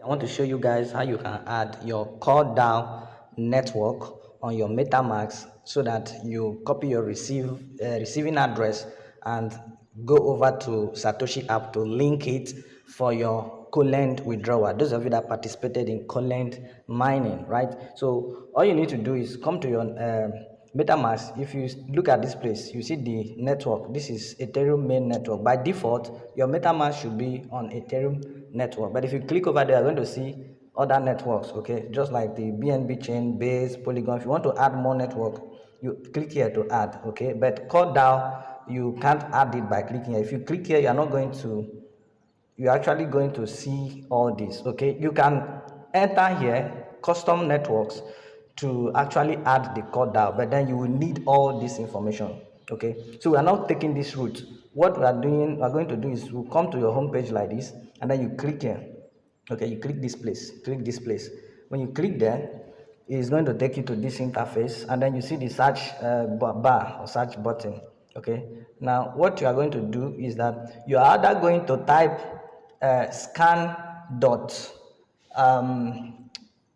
I want to show you guys how you can add your Coredao network on your Metamask so that you copy your receiving address and go over to Satoshi app to link it for your Colend withdrawal. Those of you that participated in Colend mining, right? So all you need to do is come to your Metamask. If you look at this place, you see the network. This is Ethereum main network. By default, your Metamask should be on Ethereum network. But if you click over there, you're going to see other networks, okay? Just like the BNB chain, Base, Polygon. If you want to add more network, you click here to add, okay? But Coredao, you can't add it by clicking here. If you click here, you're actually going to see all this, okay? You can enter here custom networks to actually add the Coredao, but then you will need all this information, okay? So we are not taking this route. What we are going to do is we'll come to your home page like this, and then you click here, okay? You click this place. When you click there, it's going to take you to this interface, and then you see the search bar or search button, okay? Now what you are going to do is that you are either going to type scan dot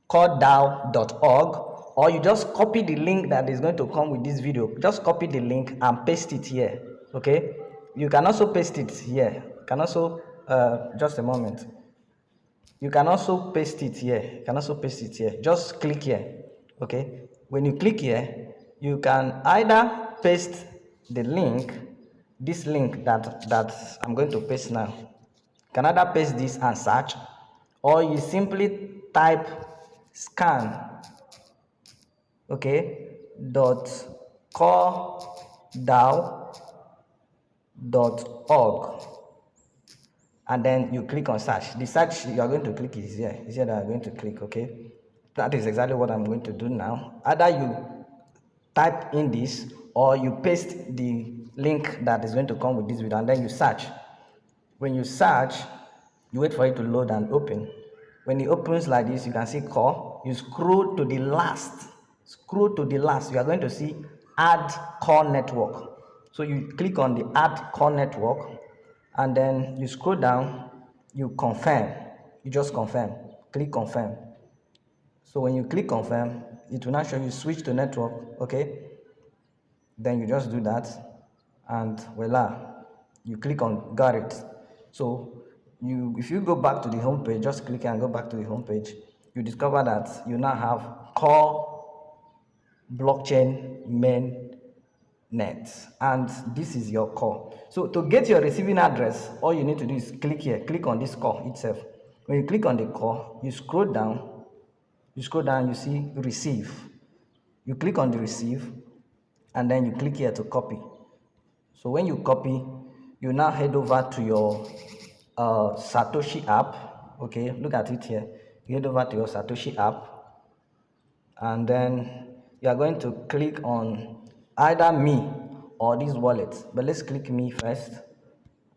coredao.org, or you just copy the link that is going to come with this video. Just copy the link and paste it here, okay? You can also paste it here. You can also just a moment, you can also paste it here. Just click here, okay? When you click here, you can either paste the link, this link that I'm going to paste now. You can either paste this and search, or you simply type scan, okay, .coredao.org, and then you click on search. The search you are going to click is here. Is here that I'm going to click, okay? That is exactly what I'm going to do now. Either you type in this, or you paste the link that is going to come with this video, and then you search. When you search, you wait for it to load and open. When it opens like this, you can see core. You scroll to the last. You are going to see add core network. So you click on the add core network, and then you scroll down, you confirm. You just confirm. Click confirm. So when you click confirm, it will now show you switch to network, okay? Then you just do that, and voila, you click on got it. So if you go back to the home page, just click and go back to the home page, you discover that you now have core blockchain main net, and this is your core. So to get your receiving address, all you need to do is click here, click on this core itself. When you click on the core, you scroll down, you see receive. You click on the receive, and then you click here to copy. So when you copy, you now head over to your Satoshi app, okay? Look at it here. You head over to your Satoshi app, and then you are going to click on either me or this wallet, but let's click me first,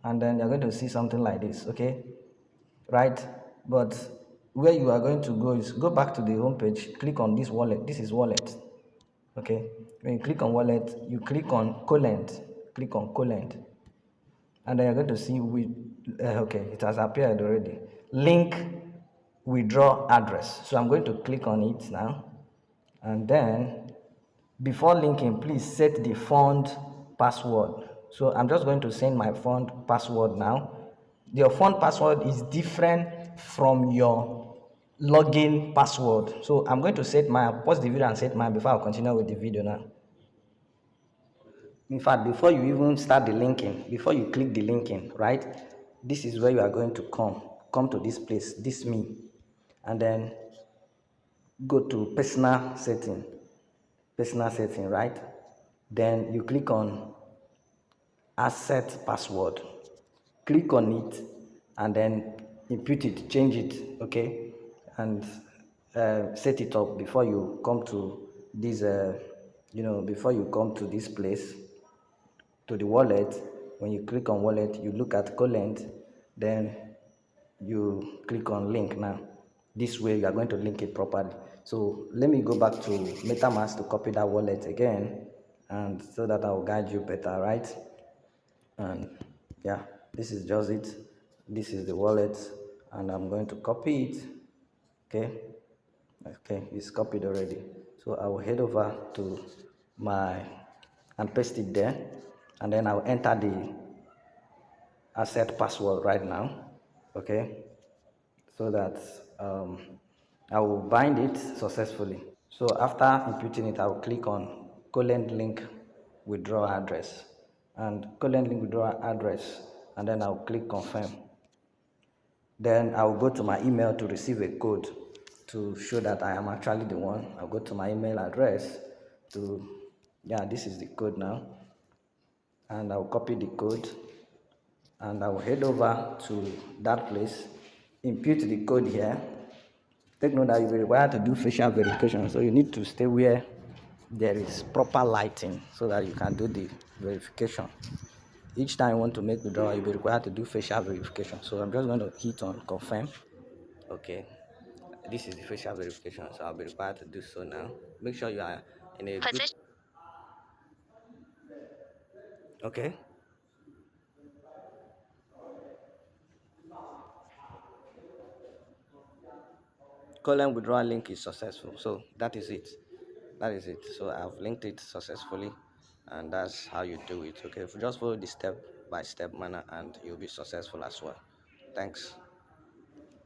and then you're going to see something like this, okay? Right? But where you are going to go is go back to the home page, click on this wallet. This is wallet, okay? When you click on wallet, you click on Colend, and then you're going to see okay, it has appeared already, link withdraw address. So I'm going to click on it now, and then before linking, please set the fund password. So I'm just going to send my fund password now. Your fund password is different from your login password. So I'm going to set mine, pause the video and set mine before I continue with the video now. In fact, before you even start the linking, before you click the linking, right, this is where you are going to come to this place, this me, and then go to personal setting, right? Then you click on asset password, click on it, and then input it, change it, okay? And set it up before you come to this before you come to this place, to the wallet. When you click on wallet, you look at Collend, then you click on link. Now this way you are going to link it properly. So let me go back to Metamask to copy that wallet again, and so that I will guide you better, right? And yeah, this is just it. This is the wallet, and I'm going to copy it Okay, okay, it's copied already. So I will head over to my and paste it there, and then I'll enter the asset password right now. Okay, so that I will bind it successfully. So after inputting it, I will click on Collend link withdrawal address and Collend link withdrawal address, and then I'll click confirm. Then I'll go to my email to receive a code to show that I am actually the one. I'll go to my email address to, yeah, this is the code now, and I'll copy the code and I'll head over to that place, input the code here. Take note that you'll be required to do facial verification, so you need to stay where there is proper lighting so that you can do the verification. Each time you want to make withdrawal, you'll be required to do facial verification. So I'm just going to hit on confirm. Okay, this is the facial verification, so I'll be required to do so now. Make sure you are in a good. Okay, Colend withdrawal link is successful, so that is it. That is it. So I've linked it successfully, and that's how you do it. Okay, just follow the step by step manner and you'll be successful as well. Thanks.